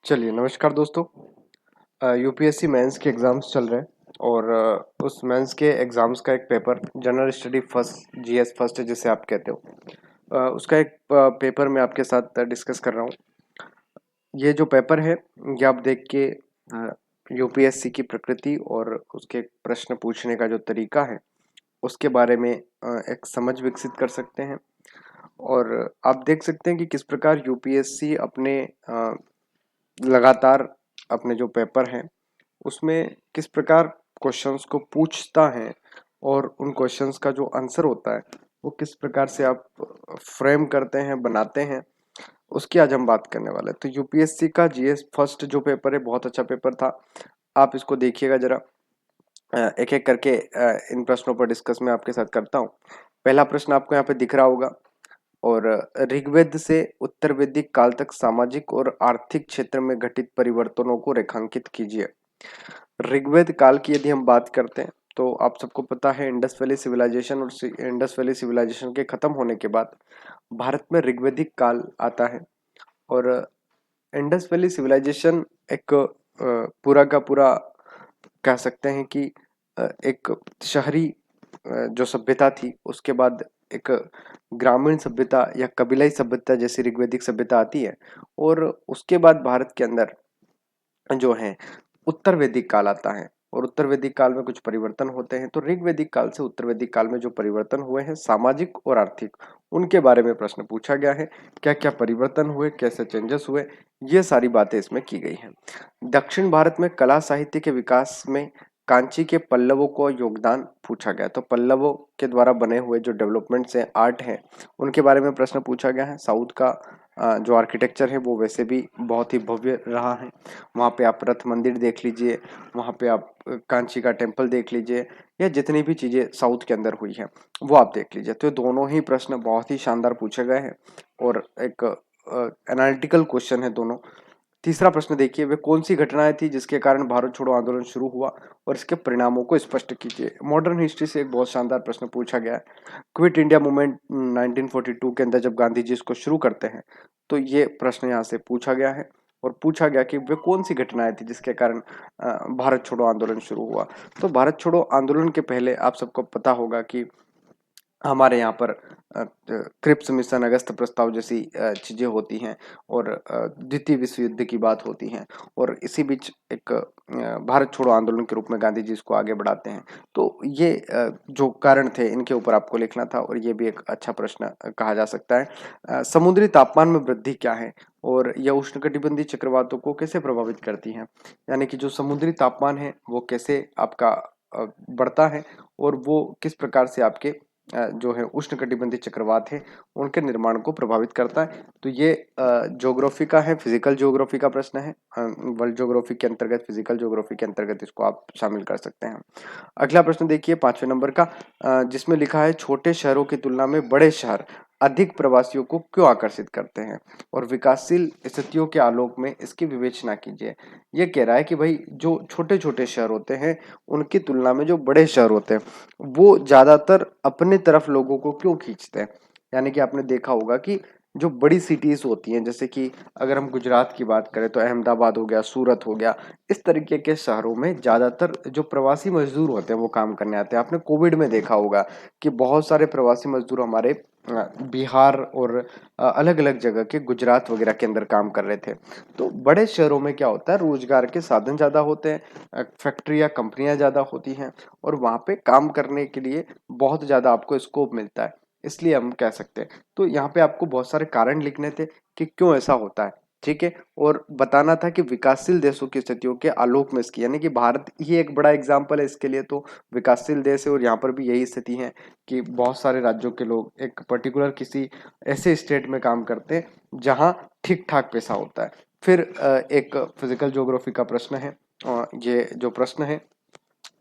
चलिए नमस्कार दोस्तों। यूपीएससी मेंस के एग्ज़ाम्स चल रहे हैं और उस मेंस के एग्ज़ाम्स का एक paper general study first GS first जिसे आप कहते हो, उसका एक पेपर मैं आपके साथ डिस्कस कर रहा हूँ। ये जो पेपर है ये आप देख के यूपीएससी की प्रकृति और उसके प्रश्न पूछने का जो तरीका है उसके बारे में एक समझ विकसित कर सकते हैं। और आप देख सकते हैं कि किस प्रकार यूपीएससी अपने लगातार अपने जो पेपर हैं उसमें किस प्रकार क्वेश्चंस को पूछता है और उन क्वेश्चंस का जो आंसर होता है वो किस प्रकार से आप फ्रेम करते हैं, बनाते हैं, उसकी आज हम बात करने वाले हैं। तो यूपीएससी का जीएस फर्स्ट जो पेपर है बहुत अच्छा पेपर था। आप इसको देखिएगा जरा, एक एक करके इन प्रश्नों पर डिस्कस मैं आपके साथ करता हूँ। पहला प्रश्न आपको यहाँ पे दिख रहा होगा। और ऋग्वेद से उत्तर वैदिक काल तक सामाजिक और आर्थिक क्षेत्र में घटित परिवर्तनों को रेखांकित कीजिए। ऋग्वेद काल की यदि हम बात करते हैं तो आप सबको पता है इंडस वैली सिविलाइजेशन और इंडस वैली सिविलाइजेशन के खत्म होने के बाद भारत में ऋग्वेदिक काल आता है। और इंडस वैली सिविलाइजेशन एक पूरा का पूरा कह सकते हैं कि एक शहरी जो सभ्यता थी उसके बाद एक ग्रामीण सभ्यता या कबीलाई सभ्यता जैसी ऋग्वैदिक सभ्यता आती है। और उसके बाद भारत के अंदर जो है उत्तर वैदिक काल आता है और उत्तर वैदिक काल में कुछ परिवर्तन होते हैं। तो ऋग्वैदिक काल से उत्तर वैदिक काल में जो परिवर्तन हुए हैं सामाजिक और आर्थिक, उनके बारे में प्रश्न पूछा गया है। क्या क्या परिवर्तन हुए, कैसे चेंजेस हुए, ये सारी बातें इसमें की गई हैं। दक्षिण भारत में कला साहित्य के विकास में कांची के पल्लवों को योगदान पूछा गया। तो पल्लवों के द्वारा बने हुए जो डेवलपमेंट्स हैं, आर्ट है, उनके बारे में प्रश्न पूछा गया है। साउथ का जो आर्किटेक्चर है वो वैसे भी बहुत ही भव्य रहा है। वहाँ पे आप रथ मंदिर देख लीजिए, वहाँ पे आप कांची का टेम्पल देख लीजिए, या जितनी भी चीज़ें साउथ के अंदर हुई हैं वो आप देख लीजिए। तो दोनों ही प्रश्न बहुत ही शानदार पूछे गए हैं और एक एनालिटिकल क्वेश्चन है दोनों। तीसरा प्रश्न देखिए, वे कौन सी घटनाएं थी जिसके कारण भारत छोड़ो आंदोलन शुरू हुआ और इसके परिणामों को स्पष्ट कीजिए। मॉडर्न हिस्ट्री से एक बहुत शानदार प्रश्न पूछा गया है। क्विट इंडिया मूवमेंट 1942 के अंदर जब गांधी जी इसको शुरू करते हैं तो ये प्रश्न यहाँ से पूछा गया है और पूछा गया कि वे कौन सी घटनाएं थी जिसके कारण भारत छोड़ो आंदोलन शुरू हुआ। तो भारत छोड़ो आंदोलन के पहले आप सबको पता होगा कि हमारे यहाँ पर क्रिप्स मिशन, अगस्त प्रस्ताव जैसी चीजें होती हैं और द्वितीय विश्व युद्ध की बात होती है। और इसी बीच एक भारत छोड़ो आंदोलन के रूप में गांधी जी इसको आगे बढ़ाते हैं। तो ये जो कारण थे इनके ऊपर आपको लिखना था और ये भी एक अच्छा प्रश्न कहा जा सकता है। समुद्री तापमान में वृद्धि क्या है और यह उष्णकटिबंधीय चक्रवातों को कैसे प्रभावित करती है। यानी कि जो समुद्री तापमान है वो कैसे आपका बढ़ता है और वो किस प्रकार से आपके जो है उष्णकटिबंधीय चक्रवात है उनके निर्माण को प्रभावित करता है। तो ये ज्योग्राफी का है, फिजिकल ज्योग्राफी का प्रश्न है। वर्ल्ड ज्योग्राफी के अंतर्गत, फिजिकल ज्योग्राफी के अंतर्गत इसको आप शामिल कर सकते हैं। अगला प्रश्न देखिए 5वें नंबर का, जिसमें लिखा है छोटे शहरों की तुलना में बड़े शहर अधिक प्रवासियों को क्यों आकर्षित करते हैं और विकासशील स्थितियों के आलोक में इसकी विवेचना कीजिए। ये कह रहा है कि भाई जो छोटे छोटे शहर होते हैं उनकी तुलना में जो बड़े शहर होते हैं वो ज्यादातर अपने तरफ लोगों को क्यों खींचते हैं। यानी कि आपने देखा होगा कि जो बड़ी सिटीज होती हैं, जैसे कि अगर हम गुजरात की बात करें तो अहमदाबाद हो गया, सूरत हो गया, इस तरीके के शहरों में ज्यादातर जो प्रवासी मजदूर होते हैं वो काम करने आते हैं। आपने कोविड में देखा होगा कि बहुत सारे प्रवासी मजदूर हमारे बिहार और अलग अलग जगह के गुजरात वगैरह के अंदर काम कर रहे थे। तो बड़े शहरों में क्या होता है, रोजगार के साधन ज्यादा होते हैं, फैक्ट्रियां, कंपनियां ज्यादा होती हैं और वहां पे काम करने के लिए बहुत ज्यादा आपको स्कोप मिलता है, इसलिए हम कह सकते हैं। तो यहाँ पे आपको बहुत सारे कारण लिखने थे कि क्यों ऐसा होता है, ठीक है। और बताना था कि विकासशील देशों की स्थितियों के आलोक में इसकी, यानी कि भारत ही एक बड़ा एग्जाम्पल है इसके लिए। तो विकासशील देश है और यहाँ पर भी यही स्थिति है कि बहुत सारे राज्यों के लोग एक पर्टिकुलर किसी ऐसे स्टेट में काम करते हैं जहाँ ठीक ठाक पैसा होता है। फिर एक फिजिकल ज्योग्राफी का प्रश्न है। ये जो प्रश्न है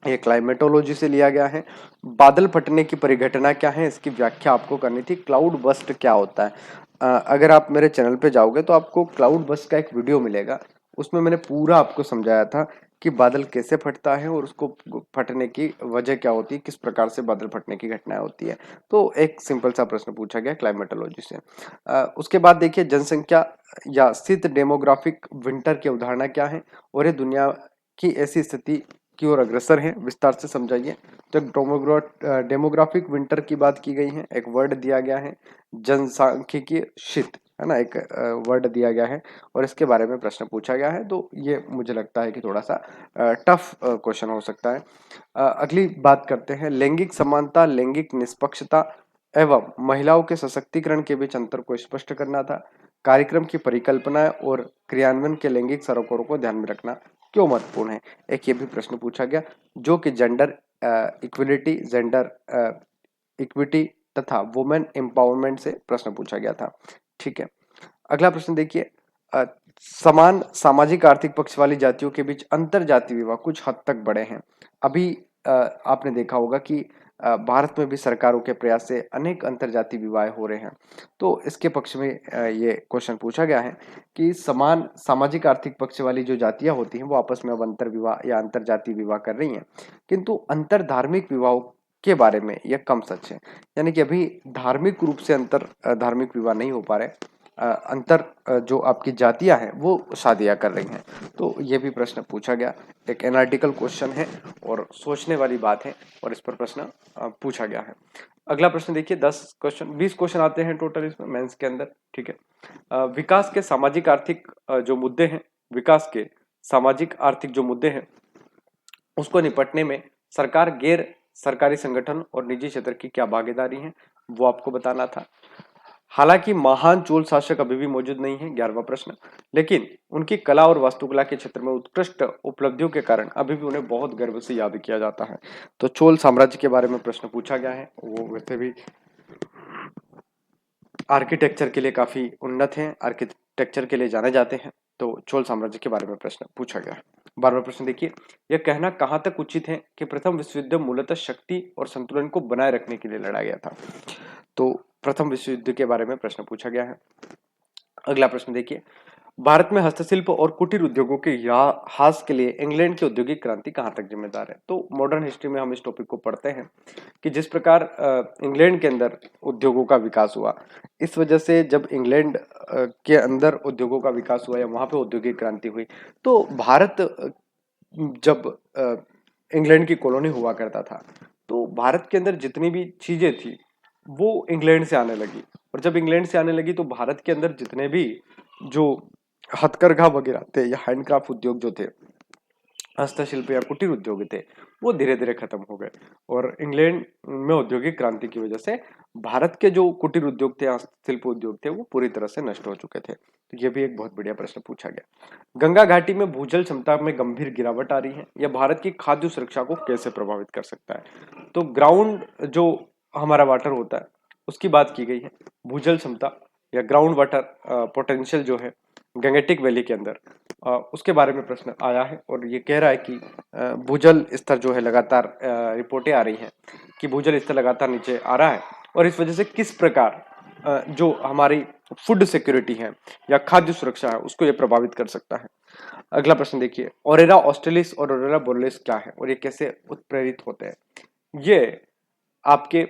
ये क्लाइमेटोलॉजी से लिया गया है। बादल फटने की परिघटना क्या है, इसकी व्याख्या आपको करनी थी। क्लाउड बस्ट क्या होता है। अगर आप मेरे चैनल पे जाओगे तो आपको क्लाउड बस्ट का एक वीडियो मिलेगा, उसमें मैंने पूरा आपको समझाया था कि बादल कैसे फटता है और उसको फटने की वजह क्या होती है, किस प्रकार से बादल फटने की घटनाएं होती है। तो एक सिंपल सा प्रश्न पूछा गया क्लाइमेटोलॉजी से। उसके बाद देखिए जनसंख्या या शीत डेमोग्राफिक विंटर की अवधारणा क्या है और ये दुनिया की ऐसी स्थिति की ओर अग्रसर है, विस्तार से समझाइए। तो एक डेमोग्राफिक विंटर की बात की गई है, एक वर्ड दिया गया है जनसांख्यिकीय शीत, है ना, एक वर्ड दिया गया है और इसके बारे में प्रश्न पूछा गया है। तो ये मुझे लगता है कि थोड़ा सा टफ क्वेश्चन हो सकता है। अगली बात करते हैं लैंगिक समानता, लैंगिक निष्पक्षता एवं महिलाओं के सशक्तिकरण के बीच अंतर को स्पष्ट करना था। कार्यक्रम की परिकल्पना और क्रियान्वयन के लैंगिक सरोकारों को ध्यान में रखना क्यों महत्वपूर्ण है, एक ये भी प्रश्न पूछा गया, जो कि जेंडर इक्विलिटी, जेंडर इक्विटी तथा वुमेन एम्पावरमेंट से प्रश्न पूछा गया था। ठीक है, अगला प्रश्न देखिए, समान सामाजिक आर्थिक पक्ष वाली जातियों के बीच अंतर जाति विवाह कुछ हद तक बढ़े हैं। अभी आपने देखा होगा कि भारत में भी सरकारों के प्रयास से अनेक अंतरजातीय विवाह हो रहे हैं। तो इसके पक्ष में ये क्वेश्चन पूछा गया है कि समान सामाजिक आर्थिक पक्ष वाली जो जातियां होती हैं वो आपस में अब अंतर विवाह या अंतरजातीय विवाह कर रही हैं, किंतु अंतर धार्मिक विवाहों के बारे में यह कम सच है। यानी कि अभी धार्मिक रूप से अंतर धार्मिक विवाह नहीं हो पा रहे, अंतर जो आपकी जातियां हैं वो शादियां कर रही हैं। तो ये भी प्रश्न पूछा गया, एक एनालिटिकल क्वेश्चन है और सोचने वाली बात है और इस पर प्रश्न पूछा गया है। अगला प्रश्न देखिए, 20 क्वेश्चन आते हैं टोटल इसमें मेंस के अंदर। ठीक है, विकास के सामाजिक आर्थिक जो मुद्दे हैं, विकास के सामाजिक आर्थिक जो मुद्दे हैं उसको निपटने में सरकार, गैर सरकारी संगठन और निजी क्षेत्र की क्या भागीदारी है वो आपको बताना था। हालांकि महान चोल शासक अभी भी मौजूद नहीं है, 11वां प्रश्न, लेकिन उनकी कला और वास्तुकला के क्षेत्र में उत्कृष्ट उपलब्धियों के कारण अभी भी उन्हें बहुत गर्व से याद किया जाता है। तो चोल साम्राज्य के बारे में प्रश्न पूछा गया है, वो वैसे भी आर्किटेक्चर के लिए काफी उन्नत हैं, आर्किटेक्चर के लिए जाने जाते हैं। तो चोल साम्राज्य के बारे में प्रश्न पूछा गया है। 12वां प्रश्न देखिए, यह कहना कहां तक उचित है कि प्रथम विश्व युद्ध मूलतः शक्ति और संतुलन को बनाए रखने के लिए लड़ा गया था। तो प्रथम विश्व युद्ध के बारे में प्रश्न पूछा गया है। अगला प्रश्न देखिए, भारत में हस्तशिल्प और कुटीर उद्योगों के ह्रास के लिए इंग्लैंड की औद्योगिक क्रांति कहां तक जिम्मेदार है। तो मॉडर्न हिस्ट्री में हम इस टॉपिक को पढ़ते हैं कि जिस प्रकार इंग्लैंड के अंदर उद्योगों का विकास हुआ, इस वजह से जब इंग्लैंड के अंदर उद्योगों का विकास हुआ या वहां पे औद्योगिक क्रांति हुई, तो भारत जब इंग्लैंड की कॉलोनी हुआ करता था तो भारत के अंदर जितनी भी चीजें थी वो इंग्लैंड से आने लगी, और जब इंग्लैंड से आने लगी तो भारत के अंदर जितने भी जो हथकरघा वगैरह थे या हैंडक्राफ्ट उद्योग जो थे, हस्तशिल्प या कुटीर उद्योग थे, वो धीरे धीरे खत्म हो गए। और इंग्लैंड में औद्योगिक क्रांति की वजह से भारत के जो कुटीर उद्योग थे, हस्तशिल्प उद्योग थे, वो पूरी तरह से नष्ट हो चुके थे। तो ये भी एक बहुत बढ़िया प्रश्न पूछा गया। गंगा घाटी में भूजल क्षमता में गंभीर गिरावट आ रही है, यह भारत की खाद्य सुरक्षा को कैसे प्रभावित कर सकता है। तो ग्राउंड जो हमारा वाटर होता है उसकी बात की गई है, भूजल क्षमता या ग्राउंड वाटर पोटेंशियल जो है गंगेटिक वैली के अंदर, उसके बारे में प्रश्न आया है और ये कह रहा है कि भूजल स्तर जो है लगातार रिपोर्टें आ रही हैं कि भूजल स्तर लगातार नीचे आ रहा है और इस वजह से किस प्रकार जो हमारी फूड सिक्योरिटी है या खाद्य सुरक्षा है उसको ये प्रभावित कर सकता है। अगला प्रश्न देखिए, ओरेरा ऑस्ट्रेलिस और ओरेरा बोरेलिस क्या है और ये कैसे उत्प्रेरित होते हैं। ये आपके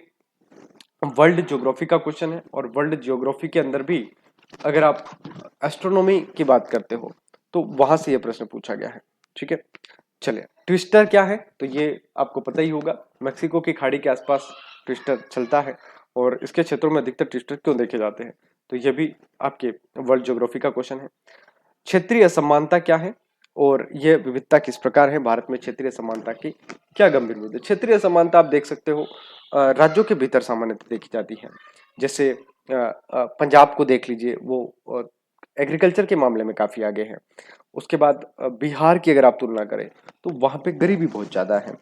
वर्ल्ड ज्योग्राफी का क्वेश्चन है और वर्ल्ड ज्योग्राफी के अंदर भी अगर आप एस्ट्रोनॉमी की बात करते हो तो वहां से ये प्रश्न पूछा गया है। ठीक है, चलिए, ट्विस्टर क्या है तो ये आपको पता ही होगा, मेक्सिको की खाड़ी के आसपास ट्विस्टर चलता है और इसके क्षेत्रों में अधिकतर ट्विस्टर क्यों देखे जाते हैं, तो ये भी आपके वर्ल्ड ज्योग्राफी का क्वेश्चन है। क्षेत्रीय असमानता क्या है और यह विविधता किस प्रकार है, भारत में क्षेत्रीय समानता की क्या गंभीर मुद्दे। क्षेत्रीय समानता आप देख सकते हो राज्यों के भीतर सामान्यतः देखी जाती है, जैसे पंजाब को देख लीजिए, वो एग्रीकल्चर के मामले में काफी आगे है। उसके बाद बिहार की अगर आप तुलना करें तो वहां पे गरीबी बहुत ज्यादा है।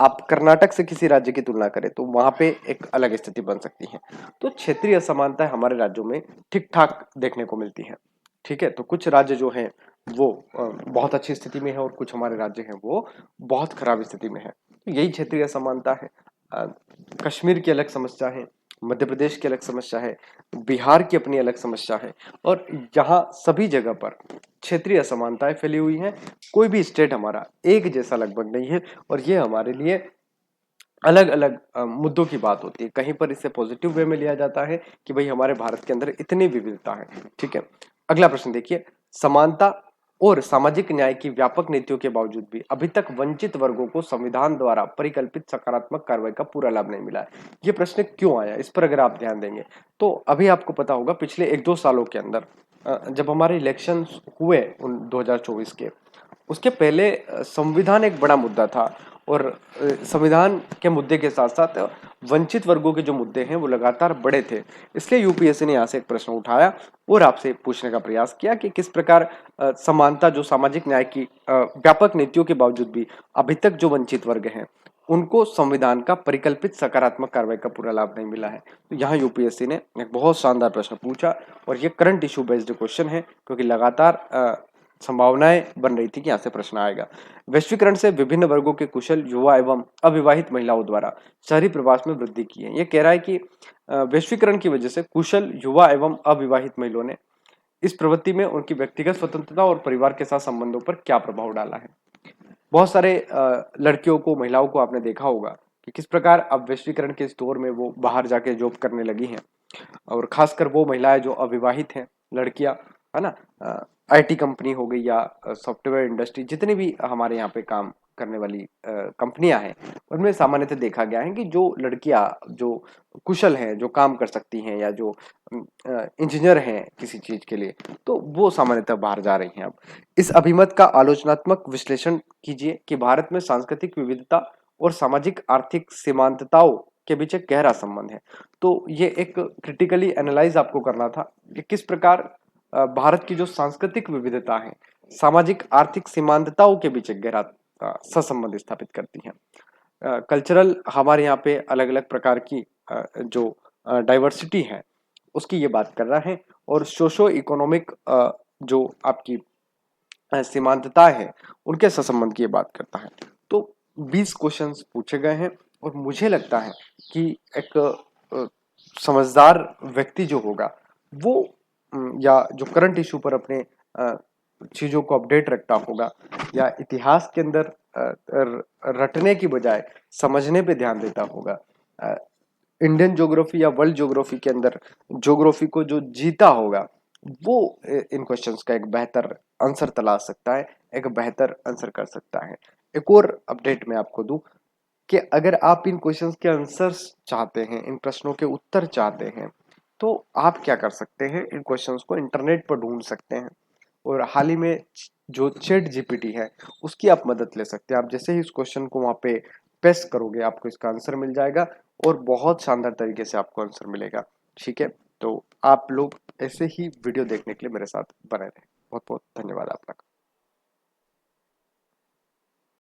आप कर्नाटक से किसी राज्य की तुलना करें तो वहां पे एक अलग स्थिति बन सकती है। तो क्षेत्रीय असमानता हमारे राज्यों में ठीक ठाक देखने को मिलती है। ठीक है, तो कुछ राज्य जो हैं वो बहुत अच्छी स्थिति में है और कुछ हमारे राज्य हैं वो बहुत खराब स्थिति में है, तो यही क्षेत्रीय असमानता है। कश्मीर की अलग समस्या है, मध्य प्रदेश की अलग समस्या है, बिहार की अपनी अलग समस्या है, और यहाँ सभी जगह पर क्षेत्रीय असमानताएं फैली हुई हैं। कोई भी स्टेट हमारा एक जैसा लगभग नहीं है, और ये हमारे लिए अलग अलग मुद्दों की बात होती है। कहीं पर इसे पॉजिटिव वे में लिया जाता है कि भाई हमारे भारत के अंदर इतनी विविधता है। ठीक है, अगला प्रश्न देखिए, समानता और सामाजिक न्याय की व्यापक नीतियों के बावजूद भी अभी तक वंचित वर्गों को संविधान द्वारा परिकल्पित सकारात्मक कार्रवाई का पूरा लाभ नहीं मिला है। ये प्रश्न क्यों आया, इस पर अगर आप ध्यान देंगे तो अभी आपको पता होगा पिछले 1-2 सालों के अंदर जब हमारे इलेक्शन हुए उन 2024 के, उसके पहले संविधान एक बड़ा मुद्दा था, और संविधान के मुद्दे के साथ साथ वंचित वर्गों के जो मुद्दे हैं वो लगातार बड़े थे। इसलिए यूपीएससी ने यहाँ से एक प्रश्न उठाया और आपसे पूछने का प्रयास किया कि किस प्रकार समानता, जो सामाजिक न्याय की व्यापक नीतियों के बावजूद भी अभी तक जो वंचित वर्ग हैं उनको संविधान का परिकल्पित सकारात्मक कार्रवाई का पूरा लाभ नहीं मिला है। तो यहाँ यूपीएससी ने एक बहुत शानदार प्रश्न पूछा, और ये करंट इशू बेस्ड क्वेश्चन है, क्योंकि लगातार संभावनाएं बन रही थी कि यहाँ से प्रश्न आएगा। वैश्वीकरण से विभिन्न वर्गों के कुशल युवा एवं अविवाहित महिलाओं द्वारा शहरी प्रवास में वृद्धि की है। ये कह रहा है कि वैश्वीकरण की वजह से कुशल युवा एवं अविवाहित महिलाओं ने इस प्रवृत्ति में उनकी व्यक्तिगत स्वतंत्रता और परिवार के साथ संबंधों पर क्या प्रभाव डाला है। बहुत सारे लड़कियों को, महिलाओं को आपने देखा होगा कि किस प्रकार अब वैश्वीकरण के इस दौर में वो बाहर जाके जॉब करने लगी हैं, और खासकर वो महिलाएं जो अविवाहित हैं, लड़कियां, है ना, आईटी कंपनी हो गई या सॉफ्टवेयर इंडस्ट्री, जितनी भी हमारे यहाँ पे काम करने वाली कंपनियां हैं, उनमें सामान्यतः देखा गया है कि जो लड़कियां जो कुशल हैं, जो काम कर सकती हैं, या जो इंजीनियर हैं किसी चीज के लिए, तो वो सामान्यतः बाहर जा रही हैं अब। इस अभिमत का आलोचनात्मक विश्लेषण कीजिए कि भारत में सांस्कृतिक विविधता और सामाजिक आर्थिक सीमांतताओं के बीच एक गहरा संबंध है। तो ये एक क्रिटिकली एनालाइज आपको करना था कि किस प्रकार भारत की जो सांस्कृतिक विविधता है सामाजिक आर्थिक सीमांतताओं के बीच एक गहरा सहसंबंध स्थापित करती है। कल्चरल हमारे यहाँ पे अलग अलग प्रकार की जो डाइवर्सिटी है उसकी ये बात कर रहा है, और सोशो इकोनॉमिक जो आपकी सीमांतता है उनके सहसंबंध की ये बात करता है। तो 20 क्वेश्चंस पूछे गए हैं, और मुझे लगता है कि एक समझदार व्यक्ति जो होगा वो या जो करंट इशू पर अपने चीजों को अपडेट रखता होगा, या इतिहास के अंदर रटने की बजाय समझने पे ध्यान देता होगा, इंडियन ज्योग्राफी या वर्ल्ड ज्योग्राफी के अंदर ज्योग्राफी को जो जीता होगा, वो इन क्वेश्चंस का एक बेहतर आंसर तलाश सकता है, एक बेहतर आंसर कर सकता है। एक और अपडेट मैं आपको दूं कि अगर आप इन क्वेश्चंस के आंसर्स चाहते हैं, इन प्रश्नों के उत्तर चाहते हैं, तो आप क्या कर सकते हैं, इन क्वेश्चंस को इंटरनेट पर ढूंढ सकते हैं, और हाल ही में जो चैट जीपीटी है उसकी आप मदद ले सकते हैं। आप जैसे ही इस क्वेश्चन को वहां पे पेस्ट करोगे आपको इसका आंसर मिल जाएगा, और बहुत शानदार तरीके से आपको आंसर मिलेगा। ठीक है, तो आप लोग ऐसे ही वीडियो देखने के लिए मेरे साथ बने रहें। बहुत बहुत धन्यवाद आपका।